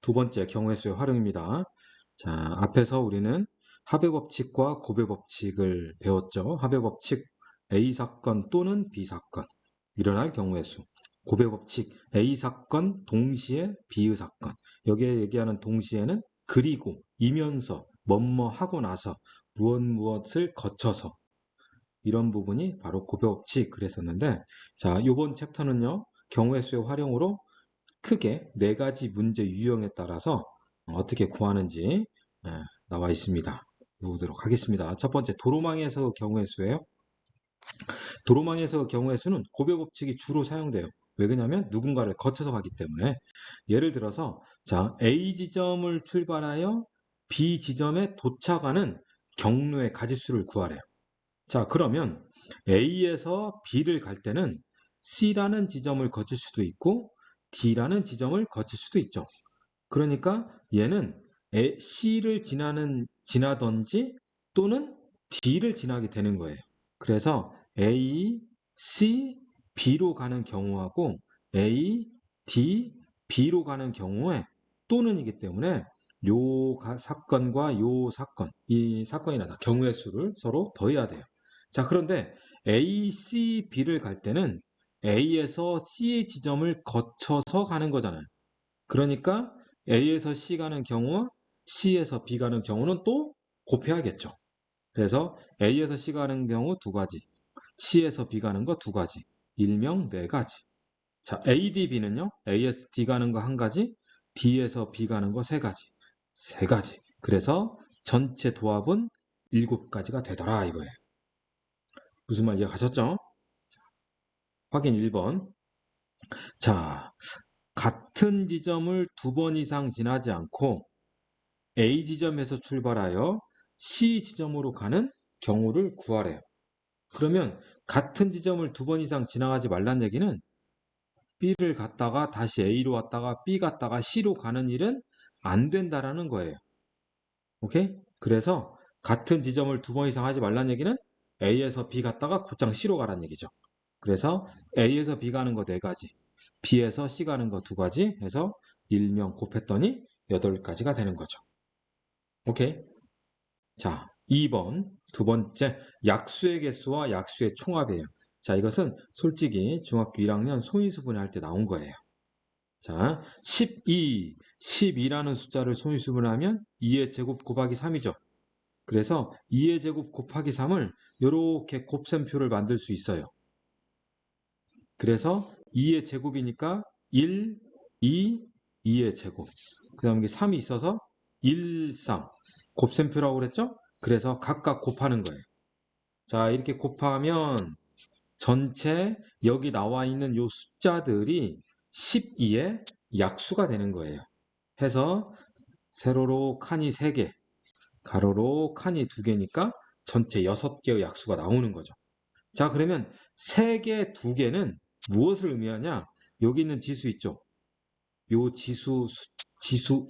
두 번째 경우의 수의 활용입니다. 자, 앞에서 우리는 합의 법칙과 고배 법칙을 배웠죠. 합의 법칙 A 사건 또는 B 사건 일어날 경우의 수. 고배 법칙 A 사건 동시에 B의 사건. 여기에 얘기하는 동시에는 그리고 이면서 뭐뭐 하고 나서 무엇을 거쳐서 이런 부분이 바로 고배 법칙 그랬었는데, 자, 이번 챕터는요. 경우의 수의 활용으로 크게 네 가지 문제 유형에 따라서 어떻게 구하는지 나와 있습니다. 보도록 하겠습니다. 첫 번째, 도로망에서 경우의 수예요. 도로망에서 경우의 수는 고배 법칙이 주로 사용돼요. 왜 그러냐면 누군가를 거쳐서 가기 때문에. 예를 들어서 자, A 지점을 출발하여 B 지점에 도착하는 경로의 가지수를 구하래요. 자, 그러면 A에서 B를 갈 때는 C라는 지점을 거칠 수도 있고 D라는 지점을 거칠 수도 있죠. 그러니까 얘는 C를 지나든지 또는 D를 지나게 되는 거예요. 그래서 A, C, B로 가는 경우하고 A, D, B로 가는 경우에 또는이기 때문에 요 사건과 요 사건, 이 사건이나 경우의 수를 서로 더해야 돼요. 자, 그런데 A, C, B를 갈 때는 A에서 C 지점을 거쳐서 가는 거잖아요. 그러니까 A에서 C 가는 경우와 C에서 B 가는 경우는 또 곱해야겠죠. 그래서 A에서 C 가는 경우 두 가지, C에서 B 가는 거 두 가지, 일명 네 가지. 자, A, D, B는요, A에서 D 가는 거 한 가지, D에서 B 가는 거 세 가지, 세 가지. 그래서 전체 도합은 일곱 가지가 되더라 이거예요. 무슨 말 이해가셨죠? 확인 1번. 자, 같은 지점을 두 번 이상 지나지 않고 A 지점에서 출발하여 C 지점으로 가는 경우를 구하래요. 그러면 같은 지점을 두 번 이상 지나가지 말란 얘기는 B를 갔다가 다시 A로 왔다가 B 갔다가 C로 가는 일은 안 된다라는 거예요. 오케이? 그래서 같은 지점을 두 번 이상 하지 말란 얘기는 A에서 B 갔다가 곧장 C로 가란 얘기죠. 그래서 A에서 B 가는 거 네 가지, B에서 C 가는 거 두 가지 해서 일명 곱했더니 8가지가 되는 거죠. 오케이? 자, 2번 두 번째 약수의 개수와 약수의 총합이에요. 자, 이것은 솔직히 중학교 1학년 소인수분해 할 때 나온 거예요. 자, 12라는 숫자를 소인수분해하면 2의 제곱 곱하기 3이죠. 그래서 2의 제곱 곱하기 3을 이렇게 곱셈표를 만들 수 있어요. 그래서 2의 제곱이니까 1, 2, 2의 제곱. 그 다음에 3이 있어서 1, 3. 곱셈표라고 그랬죠? 그래서 각각 곱하는 거예요. 자, 이렇게 곱하면 전체 여기 나와 있는 요 숫자들이 12의 약수가 되는 거예요. 해서 세로로 칸이 3개, 가로로 칸이 2개니까 전체 6개의 약수가 나오는 거죠. 자, 그러면 3개, 2개는 무엇을 의미하냐? 여기 있는 지수 있죠? 요 지수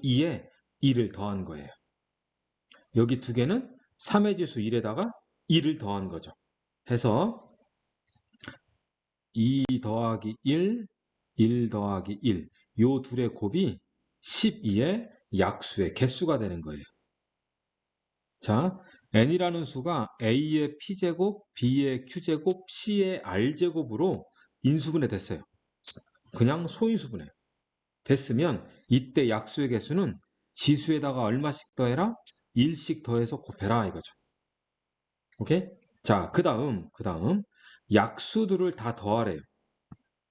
2에 1을 더한 거예요. 여기 2개는 3의 지수 1에다가 1을 더한 거죠. 해서 2 더하기 1, 1 더하기 1. 요 둘의 곱이 12의 약수의 개수가 되는 거예요. 자, n이라는 수가 a의 p제곱, b의 q제곱, c의 r제곱으로 인수분해 됐어요. 그냥 소인수분해. 됐으면 이때 약수의 개수는 지수에다가 얼마씩 더해라? 1씩 더해서 곱해라 이거죠. 오케이? 자, 그 다음 약수들을 다 더하래요.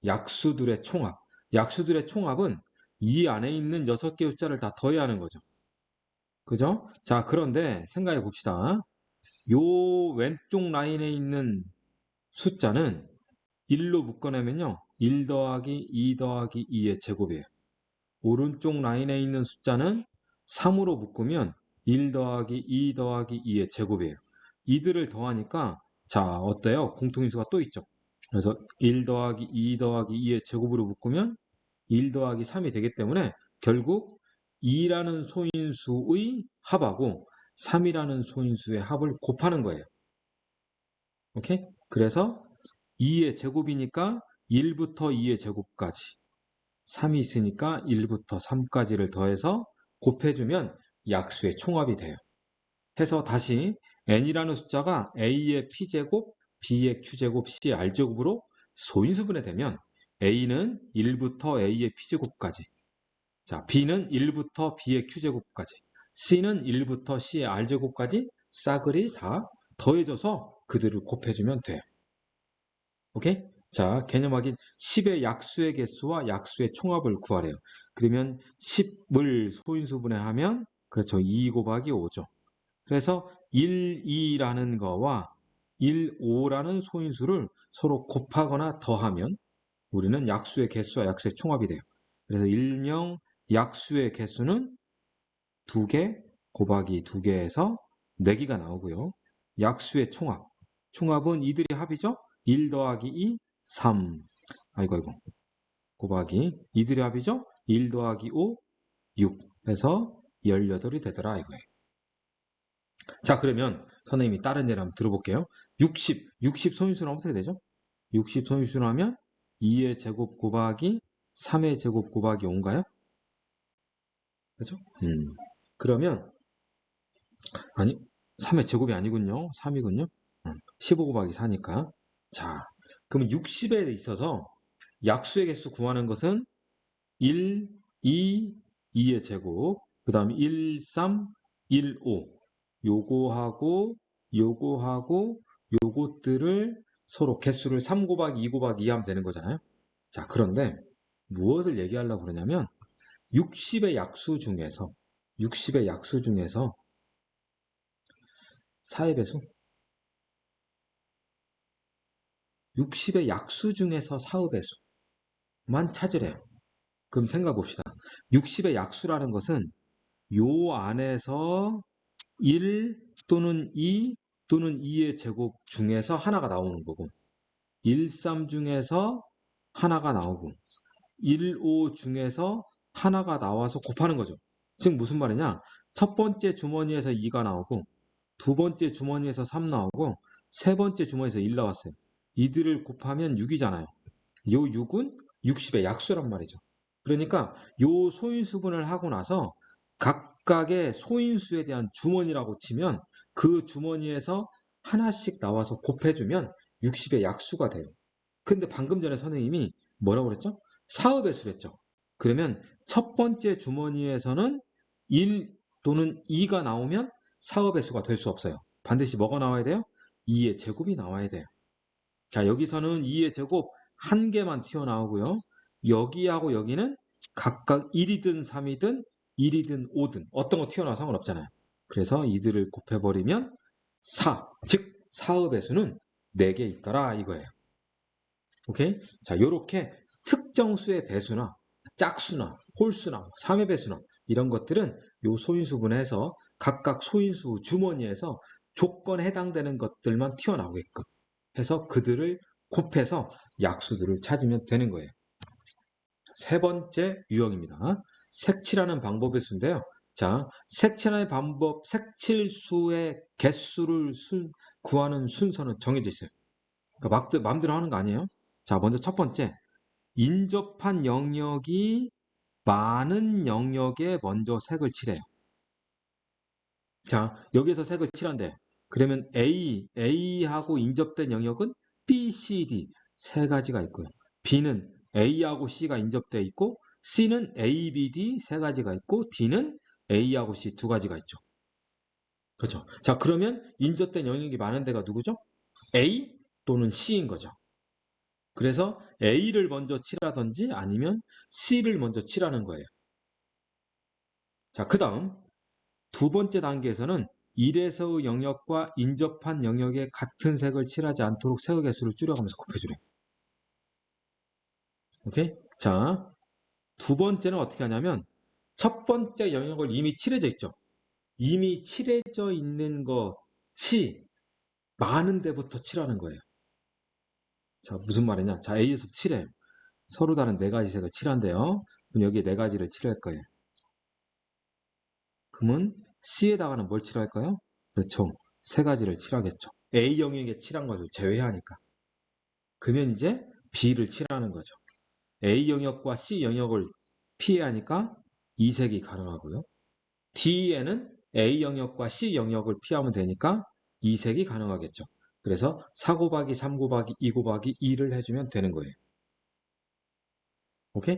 약수들의 총합. 약수들의 총합은 이 안에 있는 6개의 숫자를 다 더해야 하는 거죠. 그죠? 자, 그런데 생각해 봅시다. 요 왼쪽 라인에 있는 숫자는 1로 묶어내면요. 1 더하기 2 더하기 2의 제곱이에요. 오른쪽 라인에 있는 숫자는 3으로 묶으면 1 더하기 2 더하기 2의 제곱이에요. 이들을 더하니까 자, 어때요? 공통인수가 또 있죠. 그래서 1 더하기 2 더하기 2의 제곱으로 묶으면 1 더하기 3이 되기 때문에 결국 2라는 소인수의 합하고 3이라는 소인수의 합을 곱하는 거예요. 오케이? 그래서 2의 제곱이니까 1부터 2의 제곱까지. 3이 있으니까 1부터 3까지를 더해서 곱해주면 약수의 총합이 돼요. 해서 다시 n이라는 숫자가 a의 p제곱, b의 q제곱, c의 r제곱으로 소인수분해 되면 a는 1부터 a의 p제곱까지, 자, b는 1부터 b의 q제곱까지, c는 1부터 c의 r제곱까지 싸그리 다 더해져서 그들을 곱해주면 돼요. 오케이? 자, 개념 확인. 10의 약수의 개수와 약수의 총합을 구하래요. 그러면 10을 소인수분해하면 그렇죠. 2 곱하기 5죠. 그래서 1, 2라는 거와 1, 5라는 소인수를 서로 곱하거나 더하면 우리는 약수의 개수와 약수의 총합이 돼요. 그래서 일명 약수의 개수는 2개 곱하기 2개에서 4개가 나오고요. 약수의 총합. 총합은 이들의 합이죠. 1 더하기 2, 3. 아이고. 곱하기 이들의 합이죠. 1 더하기 5, 6. 해서 18이 되더라 이거예요. 자, 그러면 선생님이 다른 예를 한번 들어볼게요. 60 소인수는 어떻게 되죠? 60 소인수는 하면 2의 제곱 곱하기 3의 제곱 곱하기 5인가요? 그렇죠? 그러면 아니 3의 제곱이 아니군요. 3이군요. 15 곱하기 4니까. 자, 그러면 60에 있어서 약수의 개수 구하는 것은 1, 2, 2의 제곱, 그 다음에 1, 3, 1, 5. 요거하고 요것들을 서로 개수를 3 곱하기 2 곱하기 2 하면 되는 거잖아요. 자, 그런데 무엇을 얘기하려고 그러냐면 60의 약수 중에서 4의 배수? 60의 약수 중에서 4의 배수만 찾으래요. 그럼 생각해 봅시다. 60의 약수라는 것은 요 안에서 1 또는 2 또는 2의 제곱 중에서 하나가 나오는 거고 1, 3 중에서 하나가 나오고 1, 5 중에서 하나가 나와서 곱하는 거죠. 즉 무슨 말이냐? 첫 번째 주머니에서 2가 나오고 두 번째 주머니에서 3 나오고 세 번째 주머니에서 1 나왔어요. 이들을 곱하면 6이잖아요. 요 6은 60의 약수란 말이죠. 그러니까 요 소인수분을 하고 나서 각각의 소인수에 대한 주머니라고 치면 그 주머니에서 하나씩 나와서 곱해주면 60의 약수가 돼요. 근데 방금 전에 선생님이 뭐라고 그랬죠? 사업의 수랬죠. 그러면 첫 번째 주머니에서는 1 또는 2가 나오면 사업의 수가 될 수 없어요. 반드시 뭐가 나와야 돼요? 2의 제곱이 나와야 돼요. 자, 여기서는 2의 제곱 한 개만 튀어나오고요. 여기하고 여기는 각각 1이든 3이든 1이든 5든 어떤 거 튀어나와 상관없잖아요. 그래서 이들을 곱해버리면 4, 즉 4의 배수는 4개 있더라 이거예요. 오케이? 자, 요렇게 특정 수의 배수나 짝수나 홀수나 3의 배수나 이런 것들은 요 소인수분해서 각각 소인수 주머니에서 조건에 해당되는 것들만 튀어나오게끔 해서 그들을 곱해서 약수들을 찾으면 되는 거예요. 세 번째 유형입니다. 색칠하는 방법의 수인데요. 자, 색칠하는 방법, 색칠수의 개수를 구하는 순서는 정해져 있어요. 그러니까 마음대로 하는 거 아니에요. 자, 먼저 첫 번째, 인접한 영역이 많은 영역에 먼저 색을 칠해요. 자, 여기서 색을 칠한대. 그러면 A하고 인접된 영역은 B, C, D 세 가지가 있고요. B는 A하고 C가 인접되어 있고 C는 A, B, D 세 가지가 있고 D는 A하고 C 두 가지가 있죠. 그렇죠. 자, 그러면 인접된 영역이 많은 데가 누구죠? A 또는 C인 거죠. 그래서 A를 먼저 칠하든지 아니면 C를 먼저 칠하는 거예요. 자, 그 다음 두 번째 단계에서는 1에서의 영역과 인접한 영역에 같은 색을 칠하지 않도록 색의 개수를 줄여가면서 곱해주래. 오케이? 자, 두 번째는 어떻게 하냐면 첫 번째 영역을 이미 칠해져 있죠. 이미 칠해져 있는 것이 많은 데부터 칠하는 거예요. 자, 무슨 말이냐? 자, A에서 칠해요. 서로 다른 네 가지 색을 칠한대요. 그럼 여기에 네 가지를 칠할 거예요. 그러면 C에다가는 뭘 칠할까요? 그렇죠. 세 가지를 칠하겠죠. A 영역에 칠한 것을 제외하니까. 그러면 이제 B를 칠하는 거죠. A 영역과 C 영역을 피해야 하니까 이색이 가능하고요. D에는 A 영역과 C 영역을 피하면 되니까 이색이 가능하겠죠. 그래서 4 곱하기 3 곱하기 2 곱하기 2를 해주면 되는 거예요. 오케이?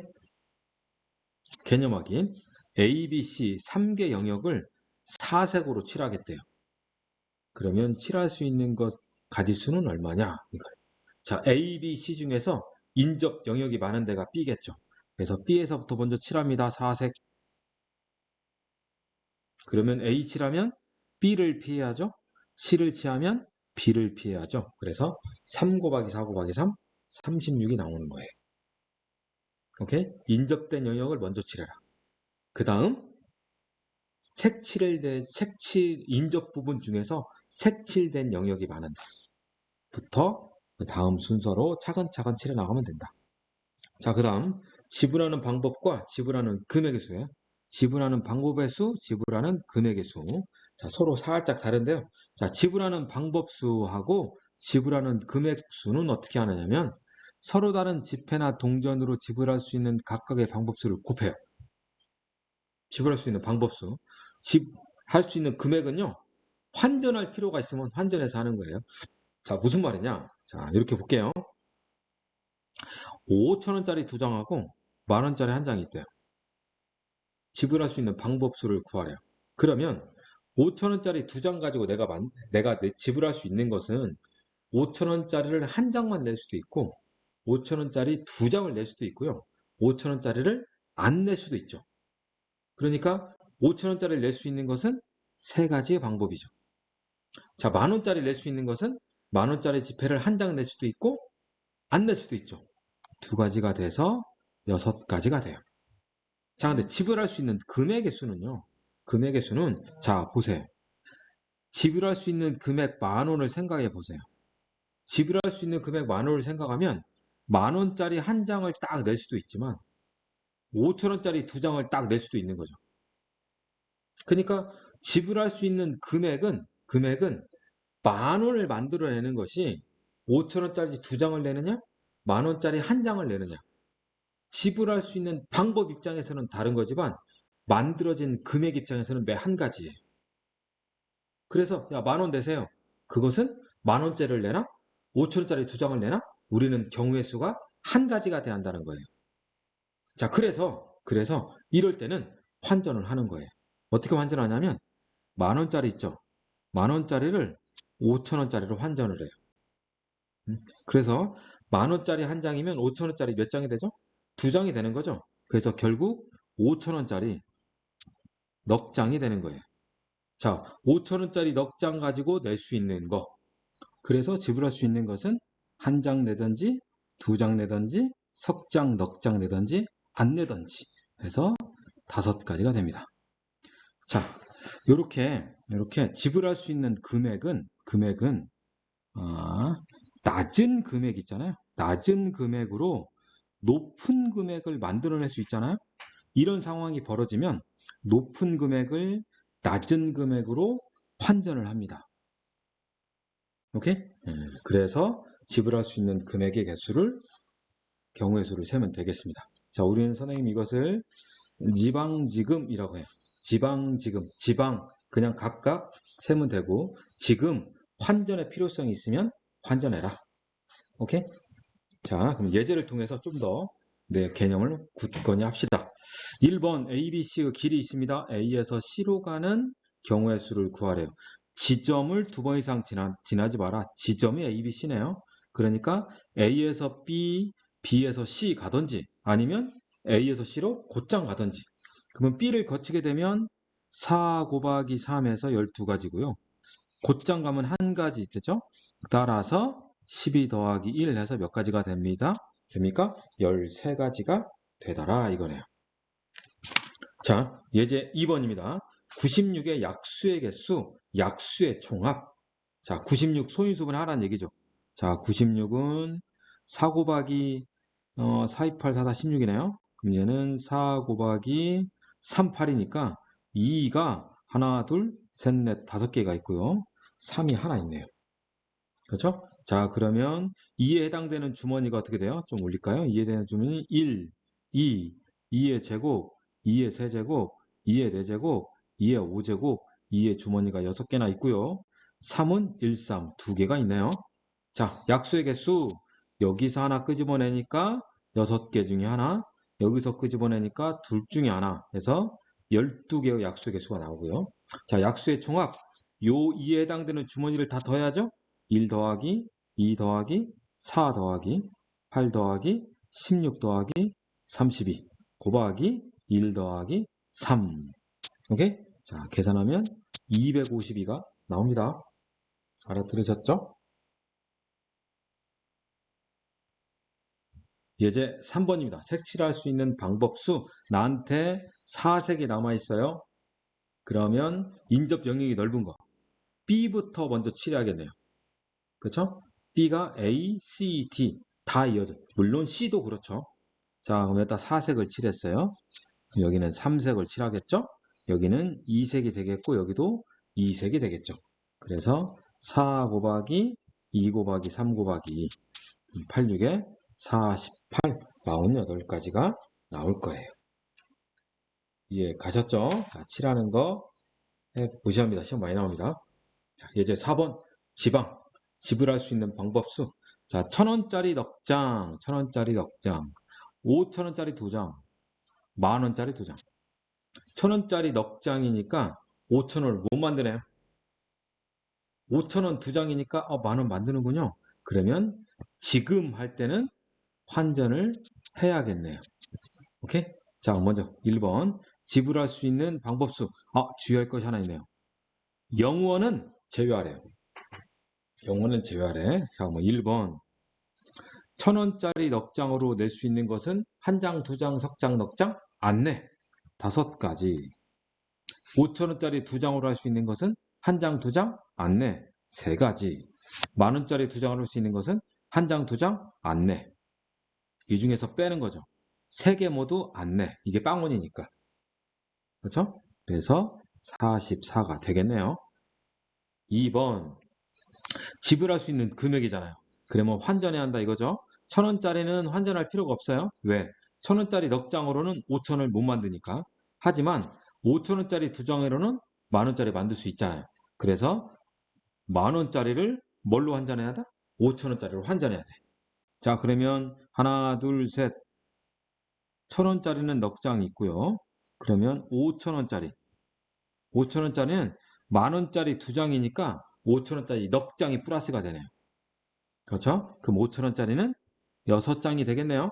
개념 확인. A, B, C 3개 영역을 4색으로 칠하겠대요. 그러면 칠할 수 있는 것 가지수는 얼마냐? 이거예요. 자, A, B, C 중에서 인접 영역이 많은 데가 B겠죠. 그래서 B에서부터 먼저 칠합니다. 4색. 그러면 A 칠하면 B를 피해야죠. C를 칠하면 B를 피해야죠. 그래서 3 곱하기 4 곱하기 3, 36이 나오는 거예요. 오케이? 인접된 영역을 먼저 칠해라. 그 다음 색칠 인접 부분 중에서 색칠된 영역이 많은 데부터 그 다음 순서로 차근차근 칠해 나가면 된다. 자, 그 다음 지불하는 방법과 지불하는 금액의 수예요. 지불하는 방법의 수, 지불하는 금액의 수. 자, 서로 살짝 다른데요. 자, 지불하는 방법 수하고 지불하는 금액 수는 어떻게 하느냐면 서로 다른 지폐나 동전으로 지불할 수 있는 각각의 방법 수를 곱해요. 지불할 수 있는 방법 수. 할 수 있는 금액은요. 환전할 필요가 있으면 환전해서 하는 거예요. 자, 무슨 말이냐? 자, 이렇게 볼게요. 5,000원짜리 2장하고 10,000원짜리 1장이 있대요. 지불할 수 있는 방법수를 구하래요. 그러면 5,000원짜리 2장 가지고 내가 지불할 수 있는 것은 5,000원짜리를 1장만 낼 수도 있고 5,000원짜리 2장을 낼 수도 있고요. 5,000원짜리를 안 낼 수도 있죠. 그러니까 5,000원짜리를 낼 수 있는 것은 3가지의 방법이죠. 자, 10,000원짜리 낼 수 있는 것은 10,000원짜리 지폐를 1장 낼 수도 있고 안 낼 수도 있죠. 2가지가 돼서 6가지가 돼요. 자, 근데 지불할 수 있는 금액의 수는요. 금액의 수는 자, 보세요. 지불할 수 있는 금액 10,000원을 생각해 보세요. 지불할 수 있는 금액 10,000원을 생각하면 10,000원짜리 1장을 딱 낼 수도 있지만 5,000원짜리 2장을 딱 낼 수도 있는 거죠. 그러니까 지불할 수 있는 금액은 10,000원을 만들어내는 것이 5,000원짜리 2장을 내느냐 10,000원짜리 1장을 내느냐 지불할 수 있는 방법 입장에서는 다른 거지만 만들어진 금액 입장에서는 매 한 가지예요. 그래서 야, 10,000원 내세요. 그것은 10,000원짜리를 내나 5,000원짜리 2장을 내나 우리는 경우의 수가 한 가지가 돼야 한다는 거예요. 자, 그래서 이럴 때는 환전을 하는 거예요. 어떻게 환전하냐면 10,000원짜리 있죠. 10,000원짜리를 5,000원짜리로 환전을 해요. 그래서 10,000원짜리 한 장이면 5,000원짜리 몇 장이 되죠? 2장이 되는 거죠. 그래서 결국 5,000원짜리 넉 장이 되는 거예요. 자, 5,000원짜리 넉 장 가지고 낼 수 있는 거. 그래서 지불할 수 있는 것은 한 장 내든지 2장 내든지 석 장, 넉 장 내든지 안 내든지 해서 5가지가 됩니다. 자, 이렇게 지불할 수 있는 금액은 낮은 금액 있잖아요. 낮은 금액으로 높은 금액을 만들어낼 수 있잖아요. 이런 상황이 벌어지면 높은 금액을 낮은 금액으로 환전을 합니다. 오케이? 그래서 지불할 수 있는 금액의 개수를 경우의 수를 세면 되겠습니다. 자, 우리는 선생님 이것을 지방지금이라고 해요. 지방지금, 지방 그냥 각각 세면 되고 지금 환전의 필요성이 있으면 환전해라. 오케이? 자, 그럼 예제를 통해서 좀 더 내 개념을 굳건히 합시다. 1번 A, B, C의 길이 있습니다. A에서 C로 가는 경우의 수를 구하래요. 지점을 2번 이상 지나지 마라. 지점이 A, B, C네요. 그러니까 A에서 B, B에서 C 가든지 아니면 A에서 C로 곧장 가든지 그러면 B를 거치게 되면 4 곱하기 3에서 12가지고요. 곧장 가면 한 가지 되죠. 따라서 12 더하기 1 해서 몇 가지가 됩니까? 13가지가 되더라 이거네요. 자, 예제 2번입니다. 96의 약수의 개수, 약수의 총합. 자, 96 소인수분 하라는 얘기죠. 자, 96은 4 곱하기 4, 2, 8, 4, 4, 16이네요. 그럼 얘는 4 곱하기 3, 8이니까 2가 하나, 둘, 셋, 넷, 5개가 있고요. 3이 하나 있네요. 그렇죠? 자, 그러면 2에 해당되는 주머니가 어떻게 돼요? 좀 올릴까요? 2에 해당되는 주머니 1, 2, 2의 제곱, 2의 세제곱, 2의 4제곱, 2의 5제곱, 2의 주머니가 6개나 있고요. 3은 1, 3, 2개가 있네요. 자, 약수의 개수 여기서 하나 끄집어내니까 6개 중에 하나, 여기서 끄집어내니까 둘 중에 하나 해서 12개의 약수의 개수가 나오고요. 자, 약수의 총합 요 2에 해당되는 주머니를 다 더해야죠. 1 더하기 2 더하기 4 더하기 8 더하기 16 더하기 32 곱하기 1 더하기 3. 오케이? 자, 계산하면 252가 나옵니다. 알아들으셨죠? 예제 3번입니다. 색칠할 수 있는 방법수 나한테 4색이 남아있어요. 그러면 인접 영역이 넓은 거 B부터 먼저 칠해야겠네요. 그렇죠? B가 A, C, D 다 이어져. 물론 C도 그렇죠. 자, 그럼 여기다 4색을 칠했어요. 여기는 3색을 칠하겠죠? 여기는 2색이 되겠고 여기도 2색이 되겠죠. 그래서 4 곱하기 2 곱하기 3 곱하기 2 8, 6에 48, 48가지가 나올 거예요. 이해 가셨죠? 자, 칠하는 거 무시합니다. 시험 많이 나옵니다. 자, 예제 4번 지방 지불할 수 있는 방법수. 자, 1,000원짜리 넉장, 1,000원짜리 넉장, 5,000원짜리 2장, 10,000원짜리 2장. 1,000원짜리 넉장이니까 5,000원을 못 만드네요. 5,000원 2장이니까 10,000원 만드는군요. 그러면 지금 할 때는 환전을 해야겠네요. 오케이? 자, 먼저 1번 지불할 수 있는 방법수. 주의할 것이 하나 있네요. 영원은 제외하래요. 영원은 제외하래. 자, 1번 1,000원짜리 넉장으로 낼 수 있는 것은 한 장, 두 장, 석장, 넉장? 안 내. 5가지. 5,000원짜리 2장으로 할 수 있는 것은 한 장, 두 장? 안 내. 3가지. 10,000원짜리 2장으로 할 수 있는 것은 한 장, 두 장? 안 내. 이 중에서 빼는 거죠. 3개 모두 안 내. 이게 빵원이니까. 그렇죠? 그래서 44가 되겠네요. 2번 지불할 수 있는 금액이잖아요. 그러면 환전해야 한다 이거죠. 1,000원짜리는 환전할 필요가 없어요. 왜? 1,000원짜리 넉장으로는 5,000원을 못 만드니까. 하지만 5,000원짜리 2장으로는 10,000원짜리 만들 수 있잖아요. 그래서 10,000원짜리를 뭘로 환전해야 한다? 5,000원짜리로 환전해야 돼. 자, 그러면 하나, 둘, 셋. 1,000원짜리는 넉장이 있고요. 그러면 5,000원짜리. 5,000원짜리는 10,000원짜리 2장이니까 5,000원짜리 넉장이 플러스가 되네요. 그렇죠? 그럼 5,000원짜리는 6장이 되겠네요.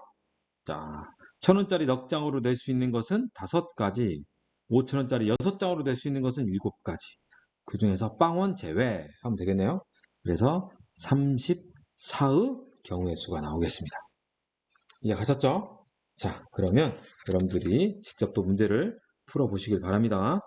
자, 1,000원짜리 넉장으로 낼 수 있는 것은 5가지, 5,000원짜리 6장으로 낼 수 있는 것은 7가지. 그 중에서 빵원 제외하면 되겠네요. 그래서 34의 경우의 수가 나오겠습니다. 이해가셨죠? 자, 그러면 여러분들이 직접 또 문제를 풀어보시길 바랍니다.